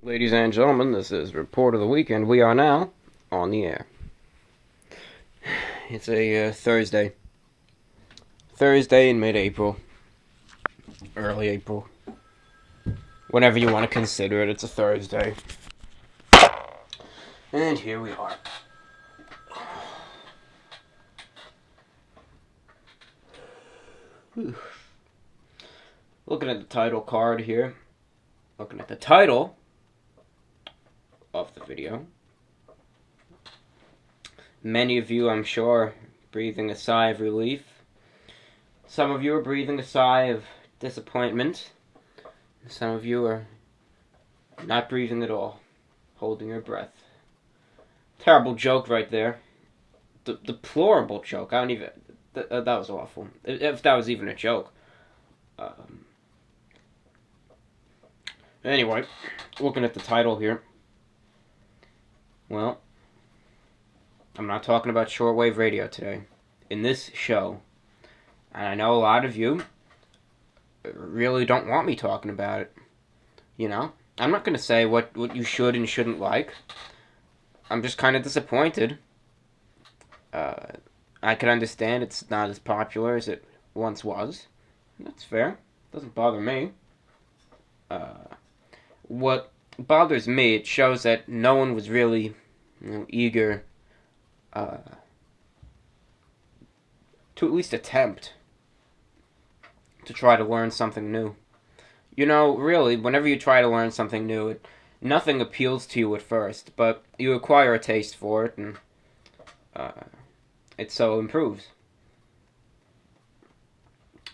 Ladies and gentlemen, this is Report of the Weekend. We are now on the air. It's a Thursday. Thursday in mid-April. Early April. Whenever you want to consider it, it's a Thursday. And here we are. Whew. Looking at the title card here. Looking at the title of the video. Many of you, I'm sure, breathing a sigh of relief. Some of you are breathing a sigh of disappointment. Some of you are not breathing at all, holding your breath. Terrible joke right there. Deplorable joke. I don't even... that was awful. If that was even a joke. Anyway, looking at the title here. Well, I'm not talking about shortwave radio today. In this show, and I know a lot of you really don't want me talking about it. You know? I'm not going to say what you should and shouldn't like. I'm just kind of disappointed. I can understand it's not as popular as it once was. That's fair. Doesn't bother me. What bothers me, it shows that no one was really, eager to at least attempt to try to learn something new. Really, whenever you try to learn something new, nothing appeals to you at first, but you acquire a taste for it, and it so improves.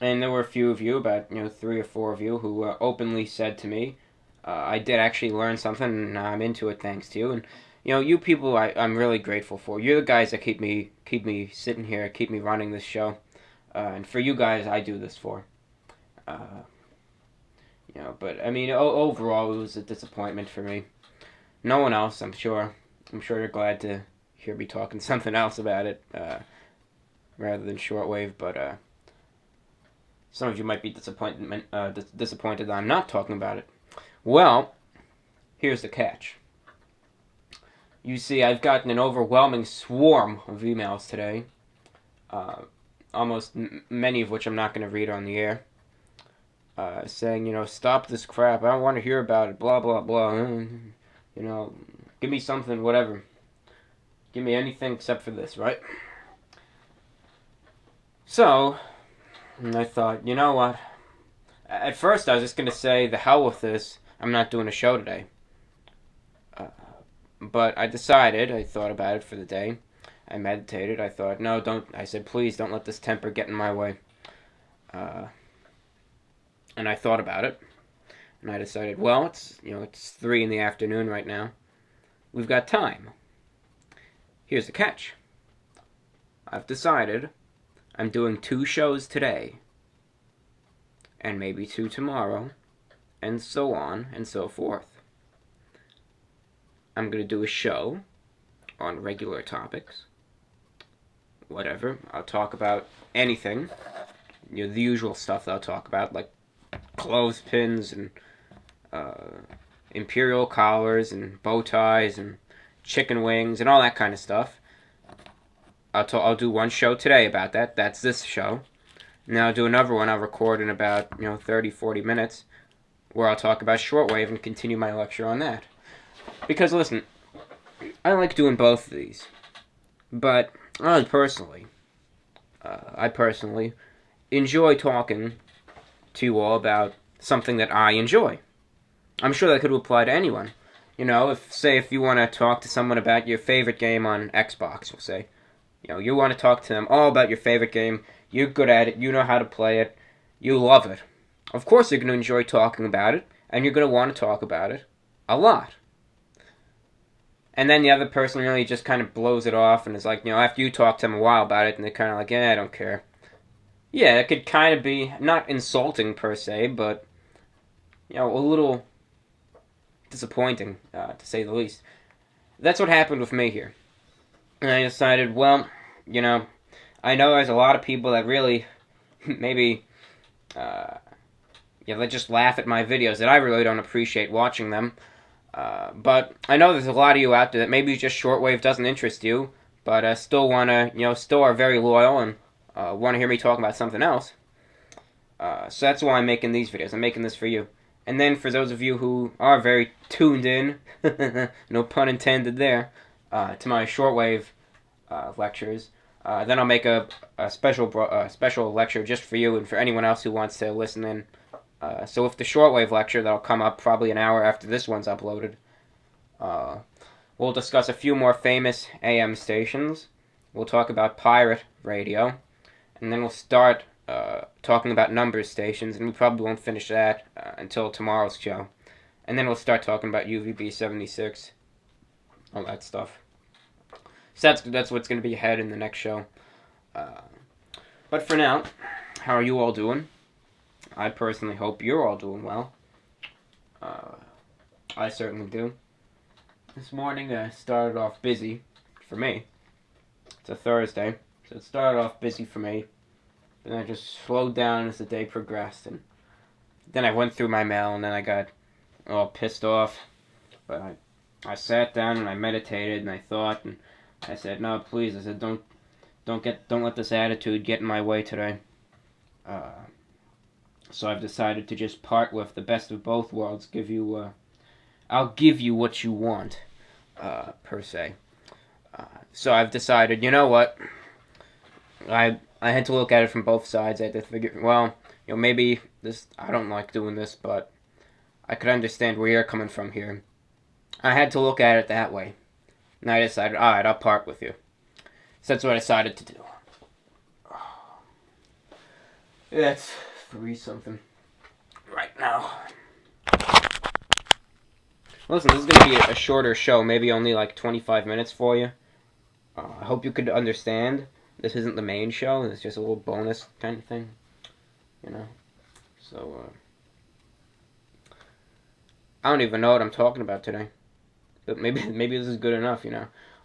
And there were a few of you, about 3 or 4 of you, who openly said to me, I did actually learn something, and I'm into it thanks to you. And you people, I'm really grateful for. You're the guys that keep me sitting here, keep me running this show. And for you guys, I do this for. But I mean, overall, it was a disappointment for me. No one else, I'm sure. I'm sure you're glad to hear me talking something else about it, rather than shortwave. But some of you might be disappointed that I'm not talking about it. Well, here's the catch. You see, I've gotten an overwhelming swarm of emails today. Almost many of which I'm not going to read on the air. Saying, stop this crap. I don't want to hear about it. Blah, blah, blah. Give me something, whatever. Give me anything except for this, right? So, I thought, you know what? At first, I was just going to say, the hell with this. I'm not doing a show today. But I decided, I thought about it for the day. I meditated. I thought, no, don't. I said, please don't let this temper get in my way. And I thought about it. And I decided, well, it's 3 in the afternoon right now. We've got time. Here's the catch. I've decided I'm doing 2 shows today. And maybe 2 tomorrow. And so on and so forth. I'm going to do a show on regular topics. Whatever. I'll talk about anything. The usual stuff that I'll talk about, like clothespins and imperial collars and bow ties and chicken wings and all that kind of stuff. I'll do one show today about that. That's this show. Now I'll do another one I'll record in about 30, 40 minutes where I'll talk about shortwave and continue my lecture on that. Because listen, I like doing both of these. But I personally enjoy talking to you all about something that I enjoy. I'm sure that could apply to anyone. If you want to talk to someone about your favorite game on Xbox, we'll say, you want to talk to them all about your favorite game, you're good at it, you know how to play it, you love it. Of course you're going to enjoy talking about it, and you're going to want to talk about it a lot. And then the other person really just kind of blows it off and is like, after you talk to them a while about it, and they're kind of like, I don't care. Yeah, it could kind of be, not insulting per se, but, a little disappointing, to say the least. That's what happened with me here. And I decided, well, I know there's a lot of people that really, maybe, they just laugh at my videos, that I really don't appreciate watching them. But I know there's a lot of you out there that maybe just shortwave doesn't interest you, but still wanna, still are very loyal and want to hear me talk about something else. So that's why I'm making these videos. I'm making this for you. And then for those of you who are very tuned in, no pun intended there, to my shortwave lectures, then I'll make a special lecture just for you and for anyone else who wants to listen in. So with the shortwave lecture that'll come up probably an hour after this one's uploaded, we'll discuss a few more famous AM stations. We'll talk about pirate radio, and then we'll start talking about number stations, and we probably won't finish that until tomorrow's show. And then we'll start talking about UVB 76, all that stuff. So that's what's going to be ahead in the next show. But for now, how are you all doing? I personally hope you're all doing well. I certainly do. This morning started off busy for me. It's a Thursday, so it started off busy for me. Then I just slowed down as the day progressed, and then I went through my mail, and then I got all pissed off. But I sat down and I meditated and I thought, and I said, "No, please," I said, "don't let this attitude get in my way today." So I've decided to just part with the best of both worlds. I'll give you what you want, per se. So I've decided, you know what? I had to look at it from both sides. I had to figure, well, maybe I don't like doing this, but I could understand where you're coming from here. I had to look at it that way. And I decided, alright, I'll part with you. So that's what I decided to do. It's 3-something right now. Listen, this is going to be a shorter show, maybe only like 25 minutes for you. I hope you could understand. This isn't the main show, it's just a little bonus kind of thing, So, I don't even know what I'm talking about today. But maybe this is good enough,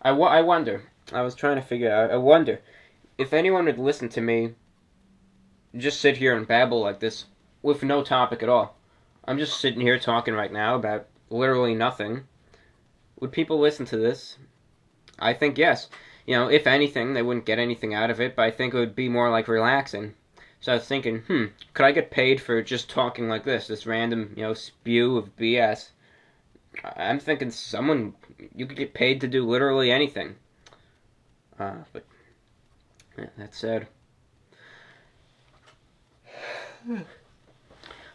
I wonder, I was trying to figure out, I wonder if anyone would listen to me just sit here and babble like this with no topic at all. I'm just sitting here talking right now about literally nothing. Would people listen to this? I think yes. If anything, they wouldn't get anything out of it, but I think it would be more like relaxing. So I was thinking, could I get paid for just talking like this random, spew of BS? I'm thinking you could get paid to do literally anything. But, yeah, that said.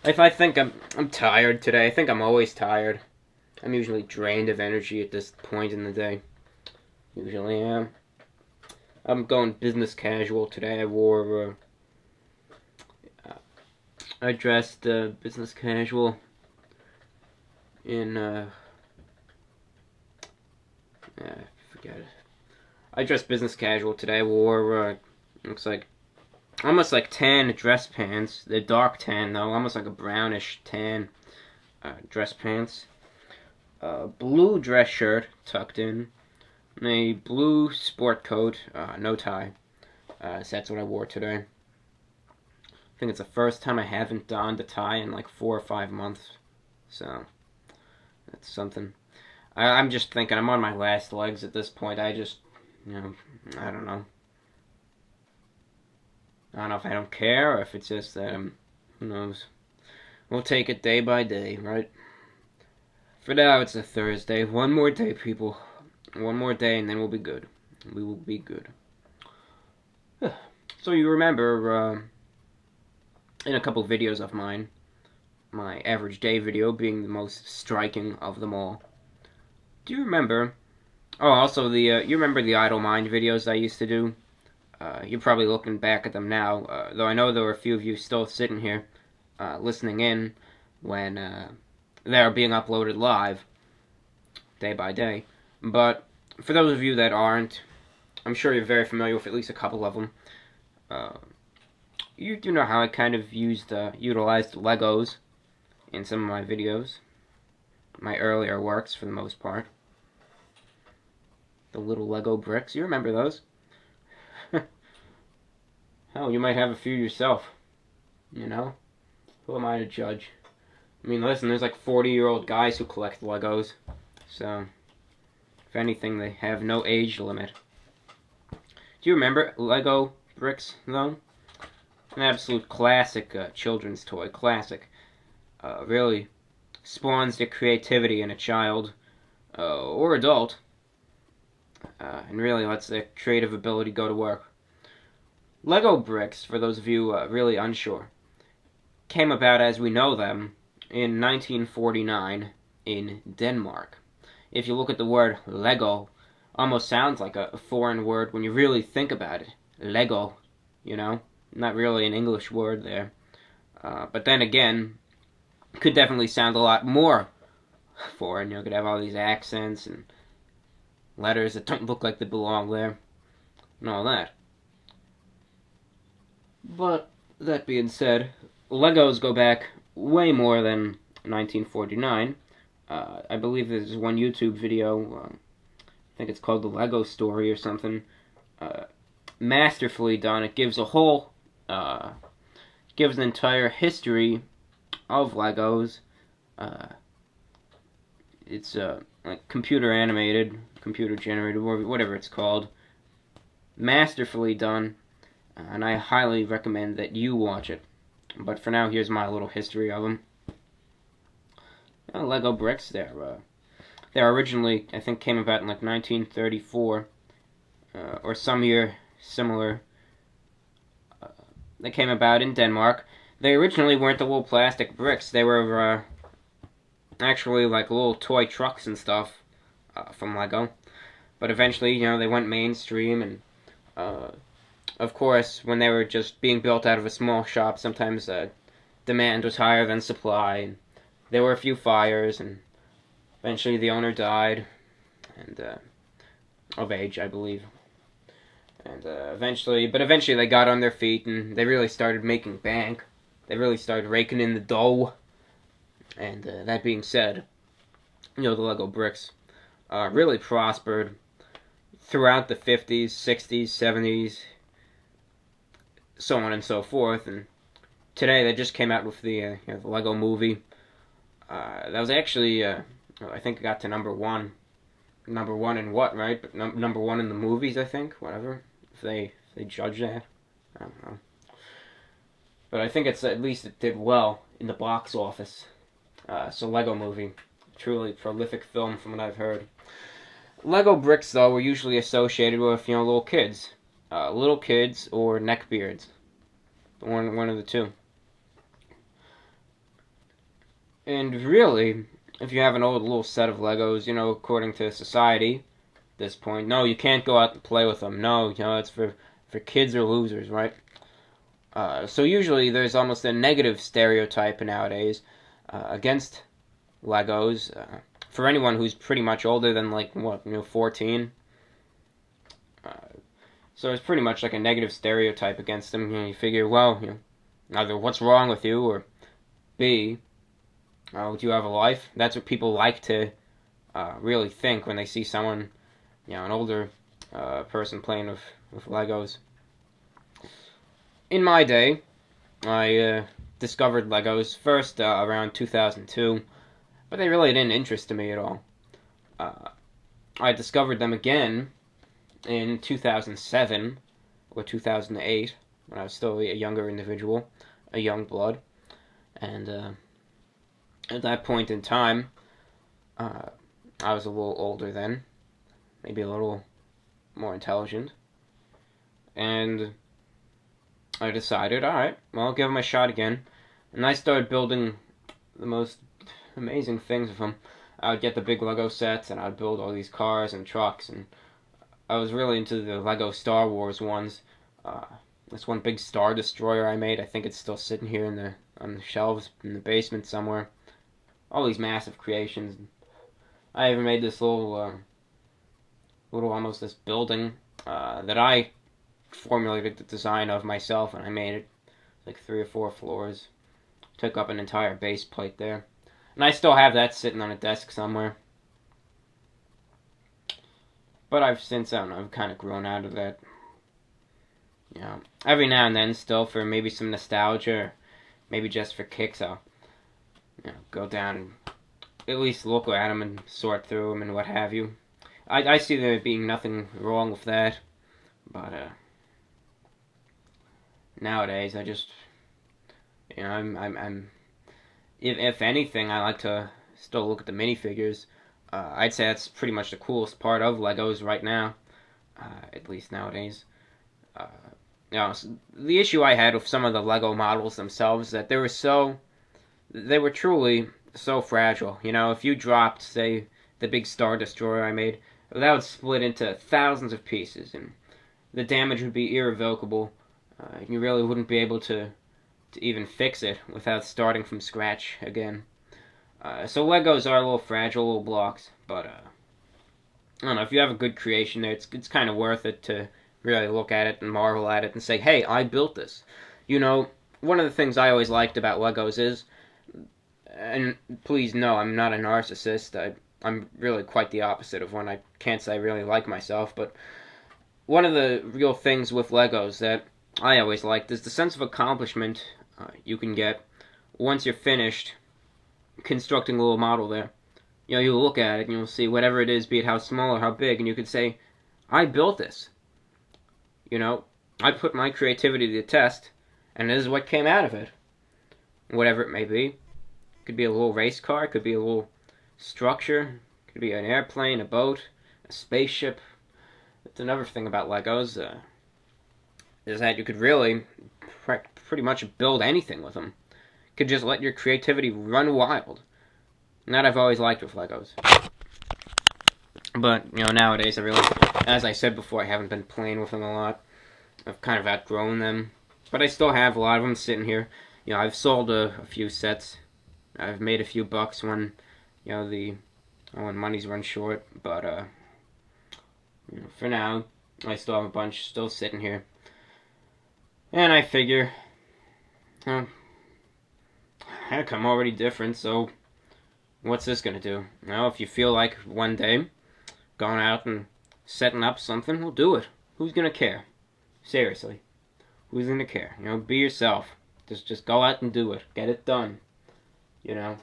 If I think I'm tired today, I think I'm always tired. I'm usually drained of energy at this point in the day. Usually am. I'm going business casual today. I dressed business casual in forget it. I dressed business casual today. I wore looks like almost like tan dress pants. They're dark tan though, almost like a brownish tan dress pants. Blue dress shirt tucked in. And a blue sport coat, no tie. So that's what I wore today. I think it's the first time I haven't donned a tie in like 4 or 5 months. So, that's something. I'm just thinking, I'm on my last legs at this point. I just, I don't know. I don't know if I don't care or if it's just that who knows. We'll take it day by day, right? For now, it's a Thursday. One more day, people. One more day, and then we'll be good. We will be good. So you remember, in a couple videos of mine, my average day video being the most striking of them all. Do you remember? Oh, also you remember the Idle Mind videos I used to do? You're probably looking back at them now, though I know there were a few of you still sitting here, listening in when they are being uploaded live, day by day. But for those of you that aren't, I'm sure you're very familiar with at least a couple of them. You do know how I kind of utilized Legos in some of my videos. My earlier works, for the most part. The little Lego bricks, you remember those? Hell, you might have a few yourself. Who am I to judge? I mean, listen, there's like 40-year-old guys who collect Legos. So, if anything, they have no age limit. Do you remember Lego bricks, though? An absolute classic children's toy. Classic. Really spawns the creativity in a child or adult, and really lets their creative ability go to work. Lego bricks, for those of you really unsure, came about as we know them in 1949 in Denmark. If you look at the word Lego, almost sounds like a foreign word when you really think about it. Lego, you know? Not really an English word there. But then again, could definitely sound a lot more foreign. You could have all these accents and letters that don't look like they belong there, and all that. But that being said, Legos go back way more than 1949. I believe there's one YouTube video, I think it's called The Lego Story or something, masterfully done. It gives a whole, gives an entire history of Legos. It's like computer animated, computer generated, whatever it's called. Masterfully done, and I highly recommend that you watch it. But for now, here's my little history of them. Lego bricks, they're originally, I think, came about in like 1934, or some year similar. They came about in Denmark. They originally weren't the little plastic bricks. They were actually like little toy trucks and stuff from Lego. But eventually, they went mainstream, and of course, when they were just being built out of a small shop, sometimes demand was higher than supply. And there were a few fires, and eventually the owner died, and of age, I believe. And eventually they got on their feet, and they really started making bank. They really started raking in the dough. And that being said, the Lego bricks really prospered throughout the 50s, 60s, 70s, so on and so forth. And today they just came out with the Lego movie. That was actually, I think it got to number one. Number one in what, right? But number one in the movies, I think. Whatever. If they judge that. I don't know. But I think at least it did well in the box office. So Lego movie. Truly prolific film from what I've heard. Lego bricks, though, were usually associated with, little kids. Little kids or neckbeards. One of the two. And really, if you have an old little set of Legos, according to society, at this point, no, you can't go out and play with them. No, it's for kids or losers, right? So usually there's almost a negative stereotype nowadays against Legos. For anyone who's pretty much older than 14. So it's pretty much like a negative stereotype against them. You figure, well, either what's wrong with you, or B, do you have a life? That's what people like to really think when they see someone, an older person playing with Legos. In my day, I discovered Legos first around 2002, but they really didn't interest me at all. I discovered them again in 2007 or 2008, when I was still a younger individual, a young blood, and at that point in time, I was a little older then, maybe a little more intelligent, and I decided, alright, well, I'll give them a shot again, and I started building the most amazing things with them. I would get the big Lego sets, and I'd build all these cars and trucks, and I was really into the Lego Star Wars ones. This one big Star Destroyer I made, I think it's still sitting here on the shelves in the basement somewhere. All these massive creations. I even made this little almost this building that I formulated the design of myself, and I made it like 3 or 4 floors. Took up an entire base plate there. And I still have that sitting on a desk somewhere. But I've since, I've kind of grown out of that. Every now and then, still, for maybe some nostalgia, or maybe just for kicks, I'll go down and at least look at them and sort through them and what have you. I see there being nothing wrong with that, but nowadays I just, I'm if anything, I like to still look at the minifigures. I'd say that's pretty much the coolest part of Legos right now, at least nowadays. Uh, the issue I had with some of the Lego models themselves that they were truly so fragile. If you dropped, say, the big Star Destroyer I made, that would split into thousands of pieces, and the damage would be irrevocable. You really wouldn't be able to even fix it without starting from scratch again. So Legos are a little fragile, little blocks, but I don't know, if you have a good creation there, it's kind of worth it to really look at it and marvel at it and say, hey, I built this. One of the things I always liked about Legos is, and please know I'm not a narcissist, I'm really quite the opposite of one. I can't say I really like myself, but one of the real things with Legos that I always liked is the sense of accomplishment you can get once you're finished constructing a little model there. You'll look at it and you'll see whatever it is, be it how small or how big, and you could say, I built this. I put my creativity to the test, and this is what came out of it. Whatever it may be. It could be a little race car, it could be a little structure, it could be an airplane, a boat, a spaceship. That's another thing about Legos, is that you could really pretty much build anything with them. You could just let your creativity run wild. And that I've always liked with Legos. But, nowadays I really, as I said before, I haven't been playing with them a lot. I've kind of outgrown them. But I still have a lot of them sitting here. I've sold a few sets. I've made a few bucks when, when money's run short. But, for now, I still have a bunch still sitting here. And I figure, heck, I'm already different, so what's this gonna do? If you feel like one day going out and setting up something, we'll do it. Who's gonna care? Seriously. Who's gonna care? Be yourself. Just go out and do it. Get it done. And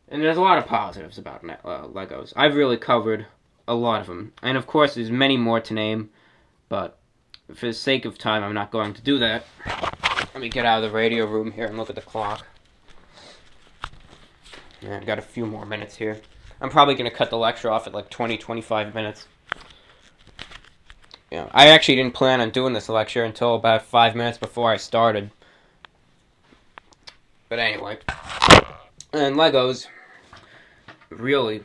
there's a lot of positives about Legos. I've really covered a lot of them. And of course, there's many more to name, but for the sake of time, I'm not going to do that. Let me get out of the radio room here and look at the clock. Yeah, I've got a few more minutes here. I'm probably going to cut the lecture off at like 20-25 minutes. I actually didn't plan on doing this lecture until about 5 minutes before I started. But anyway. And Legos, really,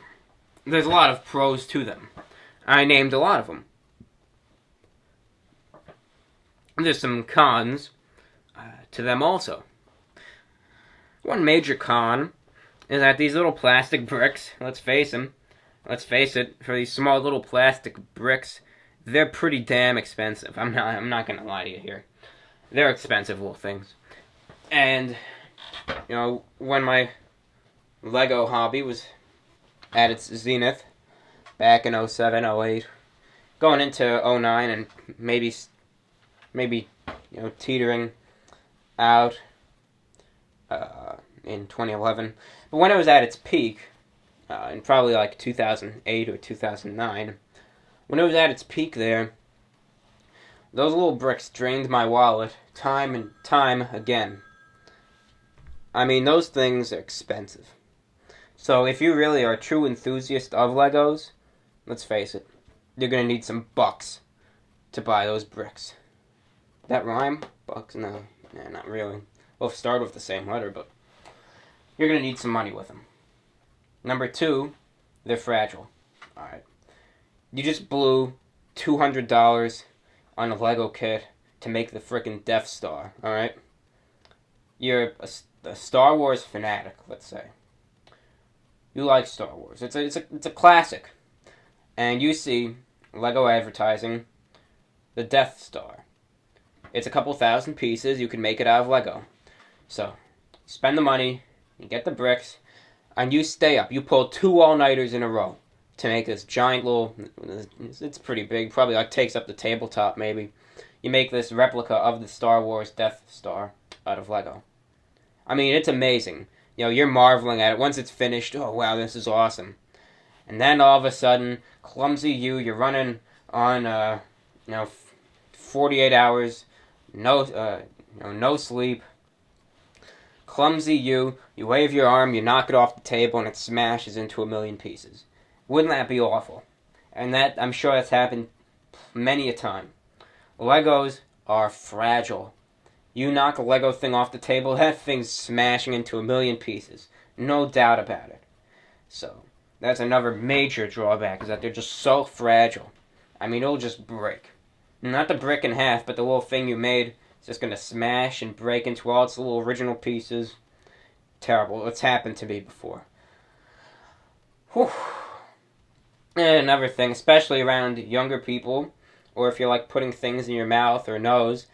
there's a lot of pros to them. I named a lot of them. There's some cons to them also. One major con is that these little plastic bricks, let's face it, for these small little plastic bricks, they're pretty damn expensive. I'm not gonna lie to you here. They're expensive little things. And, when my Lego hobby was at its zenith, back in 07, 08, going into 09 and maybe teetering out in 2011. But when it was at its peak, in probably like 2008 or 2009, when it was at its peak there, those little bricks drained my wallet time and time again. I mean, those things are expensive. So if you really are a true enthusiast of Legos, let's face it, you're going to need some bucks to buy those bricks. That rhyme? Bucks? No, not really. Both start with the same letter, but you're going to need some money with them. Number two, they're fragile. Alright. You just blew $200 on a Lego kit to make the frickin' Death Star, alright? You're a Star Wars fanatic, let's say. You like Star Wars. It's a classic. And you see Lego advertising the Death Star. It's a couple thousand pieces. You can make it out of Lego. So, spend the money, you get the bricks, and you stay up. You pull 2 all-nighters in a row to make this giant little... It's pretty big. Probably like takes up the tabletop, maybe. You make this replica of the Star Wars Death Star out of Lego. I mean, it's amazing. you're marveling at it. Once it's finished, oh wow, this is awesome. And then all of a sudden, clumsy you're running on, 48 hours, no sleep. Clumsy you wave your arm, you knock it off the table, and it smashes into a million pieces. Wouldn't that be awful? And that, I'm sure that's happened many a time. Legos are fragile. You knock a Lego thing off the table, that thing's smashing into a million pieces. No doubt about it. So, that's another major drawback, is that they're just so fragile. I mean, it'll just break. Not the brick in half, but the little thing you made is just going to smash and break into all its little original pieces. Terrible. It's happened to me before. Whew. And another thing, especially around younger people, or if you're like putting things in your mouth or nose,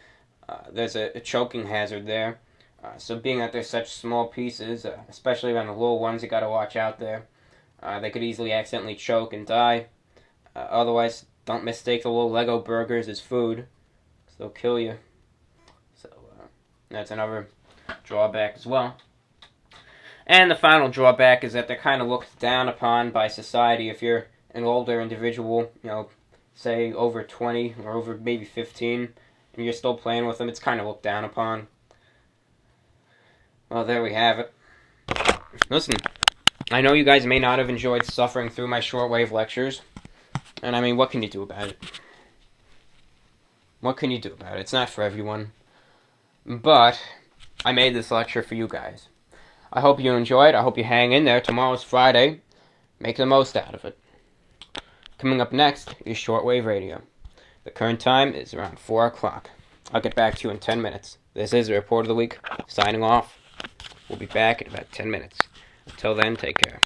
there's a choking hazard there. So being that there's such small pieces, especially around the little ones, you got to watch out there. They could easily accidentally choke and die. Otherwise, don't mistake the little Lego burgers as food, because they'll kill you. So that's another drawback as well. And the final drawback is that they're kind of looked down upon by society. If you're an older individual, say over 20 or over maybe 15, and you're still playing with them, it's kind of looked down upon. Well, there we have it. Listen, I know you guys may not have enjoyed suffering through my shortwave lectures, and I mean, what can you do about it? What can you do about it? It's not for everyone. But I made this lecture for you guys. I hope you enjoyed. I hope you hang in there. Tomorrow's Friday. Make the most out of it. Coming up next is Shortwave Radio. The current time is around 4 o'clock. I'll get back to you in 10 minutes. This is the Report of the Week. Signing off. We'll be back in about 10 minutes. Until then, take care.